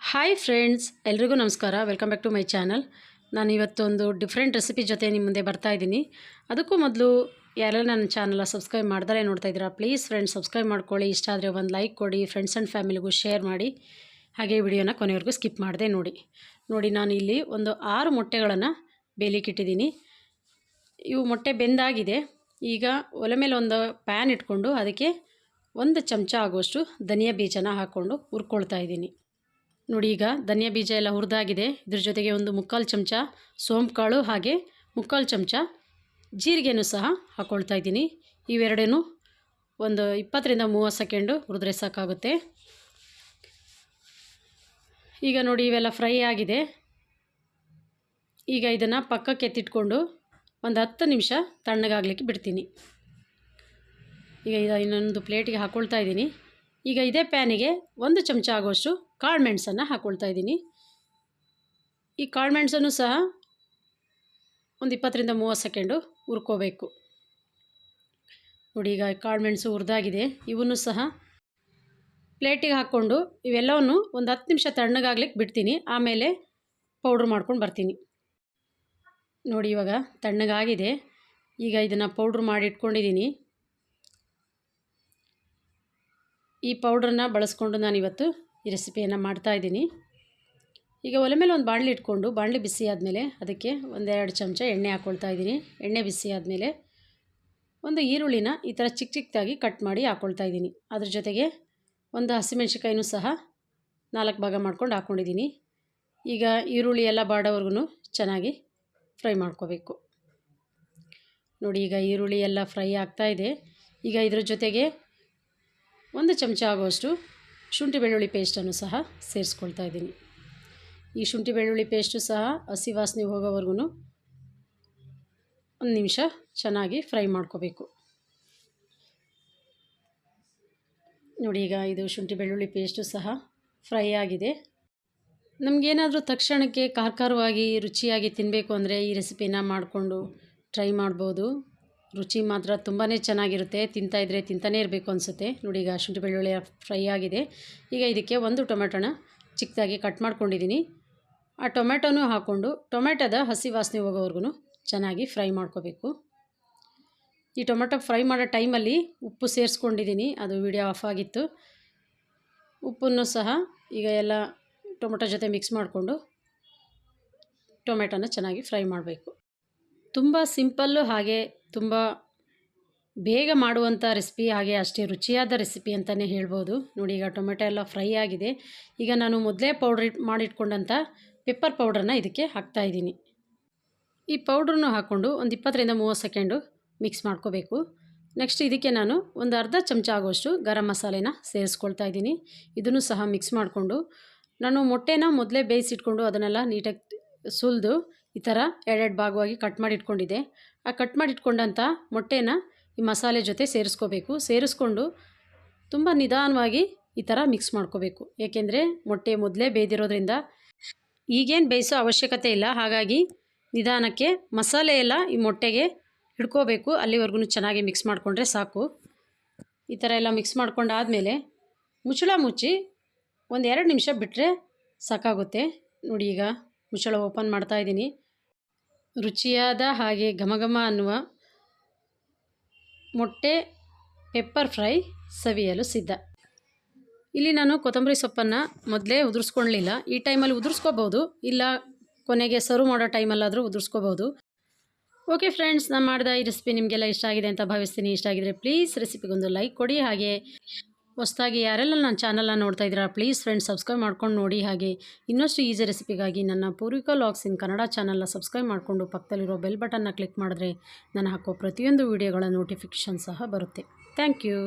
Hi friends, ಎಲ್ರಿಗೂ ನಮಸ್ಕಾರ. Welcome back to my channel. ನಾನು ಇವತ್ತೊಂದು ಡಿಫ್ರೆಂಟ್ ರೆಸಿಪಿ ಜೊತೆ ನಿಮ್ಮ ಮುಂದೆ ಬರ್ತಾ ಇದ್ದೀನಿ. ಅದಕ್ಕೂ ಮೊದಲು ಯಾರೆಲ್ಲ ನನ್ನ ಚಾನಲ್ ಸಬ್ಸ್ಕ್ರೈಬ್ ಮಾಡ್ದಲೇ ನೋಡ್ತಾ ಇದ್ದೀರಾ, ಪ್ಲೀಸ್ ಫ್ರೆಂಡ್ಸ್ ಸಬ್ಸ್ಕ್ರೈಬ್ ಮಾಡ್ಕೊಳ್ಳಿ. ಇಷ್ಟ ಆದರೆ ಒಂದು ಲೈಕ್ ಕೊಡಿ, ಫ್ರೆಂಡ್ಸ್ ಆ್ಯಂಡ್ ಫ್ಯಾಮಿಲಿಗೂ ಶೇರ್ ಮಾಡಿ. ಹಾಗೆ ವಿಡಿಯೋನ ಕೊನೆವರೆಗೂ ಸ್ಕಿಪ್ ಮಾಡದೆ ನೋಡಿ. ನಾನು ಇಲ್ಲಿ ಒಂದು 6 ಮೊಟ್ಟೆಗಳನ್ನು ಬೇಯಲಿಕ್ಕಿಟ್ಟಿದ್ದೀನಿ. ಇವು ಮೊಟ್ಟೆ ಬೆಂದಾಗಿದೆ. ಈಗ ಒಲೆ ಮೇಲೆ ಒಂದು ಪ್ಯಾನ್ ಇಟ್ಕೊಂಡು ಅದಕ್ಕೆ 1 ಚಮಚ ಆಗುವಷ್ಟು ಧನಿಯಾ ಬೀಜನ ಹಾಕ್ಕೊಂಡು ಹುರ್ಕೊಳ್ತಾ ಇದ್ದೀನಿ. ನೋಡಿ, ಈಗ ಧನಿಯಾ ಬೀಜ ಎಲ್ಲ ಹುರಿದಾಗಿದೆ. ಇದ್ರ ಜೊತೆಗೆ ಒಂದು 3/4 ಚಮಚ ಸೋಂಪು ಕಾಳು ಹಾಗೆ 3/4 ಚಮಚ ಜೀರಿಗೆನೂ ಸಹ ಹಾಕ್ಕೊಳ್ತಾ ಇದ್ದೀನಿ. ಇವೆರಡೂ ಒಂದು 20ರಿಂದ 30 ಸೆಕೆಂಡು ಹುರಿದ್ರೆ ಸಾಕಾಗುತ್ತೆ. ಈಗ ನೋಡಿ, ಇವೆಲ್ಲ ಫ್ರೈ ಆಗಿದೆ. ಈಗ ಇದನ್ನು ಪಕ್ಕಕ್ಕೆ ಎತ್ತಿಟ್ಕೊಂಡು ಒಂದು 10 ನಿಮಿಷ ತಣ್ಣಗಾಗಲಿಕ್ಕೆ ಬಿಡ್ತೀನಿ. ಈಗ ಇನ್ನೊಂದು ಪ್ಲೇಟಿಗೆ ಹಾಕ್ಕೊಳ್ತಾ ಇದ್ದೀನಿ. ಈಗ ಇದೇ ಪ್ಯಾನಿಗೆ 1 ಚಮಚ ಆಗುವಷ್ಟು ಕಾಳು ಮೆಣಸನ್ನು ಹಾಕ್ಕೊಳ್ತಾ ಇದ್ದೀನಿ. ಈ ಕಾಳು ಮೆಣಸನ್ನು ಸಹ ಒಂದು 20ರಿಂದ 30 ಸೆಕೆಂಡು ಹುರ್ಕೋಬೇಕು. ನೋಡಿ, ಈಗ ಕಾಳು ಮೆಣಸು ಹುರಿದಾಗಿದೆ. ಇವನ್ನು ಸಹ ಪ್ಲೇಟಿಗೆ ಹಾಕ್ಕೊಂಡು ಇವೆಲ್ಲವನ್ನು ಒಂದು 10 ನಿಮಿಷ ತಣ್ಣಗಾಗ್ಲಿಕ್ಕೆ ಬಿಡ್ತೀನಿ. ಆಮೇಲೆ ಪೌಡ್ರ್ ಮಾಡ್ಕೊಂಡು ಬರ್ತೀನಿ. ನೋಡಿ, ಇವಾಗ ತಣ್ಣಗಾಗಿದೆ. ಈಗ ಇದನ್ನು ಪೌಡ್ರ್ ಮಾಡಿ ಇಟ್ಕೊಂಡಿದ್ದೀನಿ. ಈ ಪೌಡ್ರನ್ನ ಬಳಸ್ಕೊಂಡು ನಾನಿವತ್ತು ಈ ರೆಸಿಪಿಯನ್ನು ಮಾಡ್ತಾಯಿದ್ದೀನಿ. ಈಗ ಒಲೆ ಮೇಲೆ ಒಂದು ಬಾಣಲಿ ಇಟ್ಕೊಂಡು ಬಾಣಲಿ ಬಿಸಿ ಆದಮೇಲೆ ಅದಕ್ಕೆ 1-2 ಚಮಚ ಎಣ್ಣೆ ಹಾಕ್ಕೊಳ್ತಾ ಇದ್ದೀನಿ. ಎಣ್ಣೆ ಬಿಸಿ ಆದಮೇಲೆ ಒಂದು ಈರುಳ್ಳಿನ ಈ ಥರ ಚಿಕ್ಕ ಚಿಕ್ಕದಾಗಿ ಕಟ್ ಮಾಡಿ ಹಾಕ್ಕೊಳ್ತಾ ಇದ್ದೀನಿ. ಅದ್ರ ಜೊತೆಗೆ ಒಂದು ಹಸಿಮೆಣ್ಸಿಕಾಯಿನೂ ಸಹ 4 ಭಾಗ ಮಾಡ್ಕೊಂಡು ಹಾಕ್ಕೊಂಡಿದ್ದೀನಿ. ಈಗ ಈರುಳ್ಳಿ ಎಲ್ಲ ಬಾಡೋವರೆಗೂ ಚೆನ್ನಾಗಿ ಫ್ರೈ ಮಾಡ್ಕೋಬೇಕು. ನೋಡಿ, ಈಗ ಈರುಳ್ಳಿ ಎಲ್ಲ ಫ್ರೈ ಆಗ್ತಾಯಿದೆ. ಈಗ ಇದ್ರ ಜೊತೆಗೆ 1 ಚಮಚ ಆಗುವಷ್ಟು ಶುಂಠಿ ಬೆಳ್ಳುಳ್ಳಿ ಪೇಸ್ಟನ್ನು ಸಹ ಸೇರಿಸ್ಕೊಳ್ತಾ ಇದ್ದೀನಿ. ಈ ಶುಂಠಿ ಬೆಳ್ಳುಳ್ಳಿ ಪೇಸ್ಟು ಸಹ ಹಸಿ ವಾಸನೆ ಹೋಗೋವರೆಗೂ 1 ನಿಮಿಷ ಚೆನ್ನಾಗಿ ಫ್ರೈ ಮಾಡ್ಕೋಬೇಕು. ನೋಡಿ, ಈಗ ಇದು ಶುಂಠಿ ಬೆಳ್ಳುಳ್ಳಿ ಪೇಸ್ಟು ಸಹ ಫ್ರೈ ಆಗಿದೆ. ನಮಗೇನಾದರೂ ತಕ್ಷಣಕ್ಕೆ ಖಾರವಾಗಿ ರುಚಿಯಾಗಿ ತಿನ್ನಬೇಕು ಅಂದರೆ ಈ ರೆಸಿಪಿನ ಮಾಡಿಕೊಂಡು ಟ್ರೈ ಮಾಡ್ಬೋದು. ರುಚಿ ಮಾತ್ರ ತುಂಬಾ ಚೆನ್ನಾಗಿರುತ್ತೆ. ತಿಂತಾಯಿದ್ರೆ ತಿಂತಾನೇ ಇರಬೇಕು ಅನಿಸುತ್ತೆ. ನೋಡಿ, ಈಗ ಶುಂಠಿ ಬೆಳ್ಳುಳ್ಳಿ ಫ್ರೈ ಆಗಿದೆ. ಈಗ ಇದಕ್ಕೆ 1 ಟೊಮೆಟೊನ ಚಿಕ್ಕದಾಗಿ ಕಟ್ ಮಾಡ್ಕೊಂಡಿದ್ದೀನಿ. ಆ ಟೊಮೆಟೊನೂ ಹಾಕ್ಕೊಂಡು ಟೊಮೆಟೊದ ಹಸಿ ವಾಸನೆ ಹೋಗೋವರೆಗೂ ಚೆನ್ನಾಗಿ ಫ್ರೈ ಮಾಡ್ಕೋಬೇಕು. ಈ ಟೊಮೆಟೊ ಫ್ರೈ ಮಾಡೋ ಟೈಮಲ್ಲಿ ಉಪ್ಪು ಸೇರಿಸ್ಕೊಂಡಿದ್ದೀನಿ. ಅದು ವಿಡಿಯೋ ಆಫ್ ಆಗಿತ್ತು. ಉಪ್ಪನ್ನು ಸಹ ಈಗ ಎಲ್ಲ ಟೊಮೆಟೊ ಜೊತೆ ಮಿಕ್ಸ್ ಮಾಡಿಕೊಂಡು ಟೊಮೆಟೊನ ಚೆನ್ನಾಗಿ ಫ್ರೈ ಮಾಡಬೇಕು. ತುಂಬ ಸಿಂಪಲ್ಲು, ಹಾಗೆ ತುಂಬ ಬೇಗ ಮಾಡುವಂಥ ರೆಸಿಪಿ, ಹಾಗೆ ಅಷ್ಟೇ ರುಚಿಯಾದ ರೆಸಿಪಿ ಅಂತಲೇ ಹೇಳ್ಬೋದು. ನೋಡಿ, ಈಗ ಟೊಮೆಟೊ ಎಲ್ಲ ಫ್ರೈ ಆಗಿದೆ. ಈಗ ನಾನು ಮೊದಲೇ ಮಾಡಿಟ್ಕೊಂಡಂಥ ಪೆಪ್ಪರ್ ಪೌಡ್ರನ್ನ ಇದಕ್ಕೆ ಹಾಕ್ತಾಯಿದ್ದೀನಿ. ಈ ಪೌಡ್ರನ್ನು ಹಾಕ್ಕೊಂಡು ಒಂದು 20ರಿಂದ 30 ಸೆಕೆಂಡು ಮಿಕ್ಸ್ ಮಾಡ್ಕೋಬೇಕು. ನೆಕ್ಸ್ಟ್ ಇದಕ್ಕೆ ನಾನು ಒಂದು ಅರ್ಧ ಚಮಚ ಆಗುವಷ್ಟು ಗರಂ ಮಸಾಲೆನ ಸೇರಿಸ್ಕೊಳ್ತಾ ಇದ್ದೀನಿ. ಇದನ್ನು ಸಹ ಮಿಕ್ಸ್ ಮಾಡಿಕೊಂಡು ನಾನು ಮೊಟ್ಟೆನ ಮೊದಲೇ ಬೇಯಿಸಿಟ್ಕೊಂಡು ಅದನ್ನೆಲ್ಲ ನೀಟಾಗಿ ಸುಲಿದು ಈ ಥರ 2 ಭಾಗವಾಗಿ ಕಟ್ ಮಾಡಿ ಇಟ್ಕೊಂಡಿದ್ದೆ. ಆ ಕಟ್ ಮಾಡಿ ಇಟ್ಕೊಂಡಂಥ ಮೊಟ್ಟೆನ ಈ ಮಸಾಲೆ ಜೊತೆ ಸೇರಿಸ್ಕೊಂಡು ತುಂಬ ನಿಧಾನವಾಗಿ ಈ ಥರ ಮಿಕ್ಸ್ ಮಾಡ್ಕೋಬೇಕು. ಏಕೆಂದರೆ ಮೊಟ್ಟೆ ಮೊದಲೇ ಬೇಯ್ದಿರೋದ್ರಿಂದ ಈಗೇನು ಬೇಯಿಸೋ ಅವಶ್ಯಕತೆ ಇಲ್ಲ. ಹಾಗಾಗಿ ನಿಧಾನಕ್ಕೆ ಮಸಾಲೆ ಎಲ್ಲ ಈ ಮೊಟ್ಟೆಗೆ ಹಿಡ್ಕೋಬೇಕು. ಅಲ್ಲಿವರೆಗೂ ಚೆನ್ನಾಗಿ ಮಿಕ್ಸ್ ಮಾಡಿಕೊಂಡ್ರೆ ಸಾಕು. ಈ ಥರ ಎಲ್ಲ ಮಿಕ್ಸ್ ಮಾಡ್ಕೊಂಡಾದಮೇಲೆ ಮುಚ್ಚಳ ಮುಚ್ಚಿ 1-2 ನಿಮಿಷ ಬಿಟ್ಟರೆ ಸಾಕಾಗುತ್ತೆ. ನೋಡಿ, ಈಗ ಮುಚ್ಚಳ ಓಪನ್ ಮಾಡ್ತಾಯಿದ್ದೀನಿ. ರುಚಿಯಾದ ಹಾಗೆ ಘಮಘಮ ಅನ್ನುವ ಮೊಟ್ಟೆ ಪೆಪ್ಪರ್ ಫ್ರೈ ಸವಿಯಲು ಸಿದ್ಧ. ಇಲ್ಲಿ ನಾನು ಕೊತ್ತಂಬರಿ ಸೊಪ್ಪನ್ನು ಮೊದಲೇ ಉದುರಿಸ್ಕೊಳ್ಳಲಿಲ್ಲ. ಈ ಟೈಮಲ್ಲಿ ಉದುರಿಸ್ಕೋಬೋದು, ಇಲ್ಲ ಕೊನೆಗೆ ಸರ್ವ್ ಮಾಡೋ ಟೈಮಲ್ಲಾದರೂ ಉದುರಿಸ್ಕೋಬೋದು. ಓಕೆ ಫ್ರೆಂಡ್ಸ್, ನಾನು ಮಾಡಿದ ಈ ರೆಸಿಪಿ ನಿಮಗೆಲ್ಲ ಇಷ್ಟ ಆಗಿದೆ ಅಂತ ಭಾವಿಸ್ತೀನಿ. ಇಷ್ಟ ಆಗಿದರೆ ಪ್ಲೀಸ್ ರೆಸಿಪಿಗೊಂದು ಲೈಕ್ ಕೊಡಿ. ಹಾಗೆ ಹೊಸದಾಗಿ ಯಾರೆಲ್ಲ ನನ್ನ ಚಾನಲ್ನ ನೋಡ್ತಾ ಇದ್ದೀರಾ, ಪ್ಲೀಸ್ ಫ್ರೆಂಡ್ಸ್ ಸಬ್ಸ್ಕ್ರೈಬ್ ಮಾಡ್ಕೊಂಡು ನೋಡಿ. ಹಾಗೆ ಇನ್ನಷ್ಟು ಈಸಿ ರೆಸಿಪಿಗಾಗಿ ನನ್ನ ಪೂರ್ವಿಕಾ ವ್ಲಾಗ್ಸ್ ಇನ್ ಕನ್ನಡ ಚಾನಲ್ನ ಸಬ್ಸ್ಕ್ರೈಬ್ ಮಾಡಿಕೊಂಡು ಪಕ್ಕದಲ್ಲಿರೋ ಬೆಲ್ ಬಟನ್ನ ಕ್ಲಿಕ್ ಮಾಡಿದ್ರೆ ನಾನು ಹಾಕೋ ಪ್ರತಿಯೊಂದು ವೀಡಿಯೋಗಳ ನೋಟಿಫಿಕೇಷನ್ ಸಹ ಬರುತ್ತೆ. Thank you.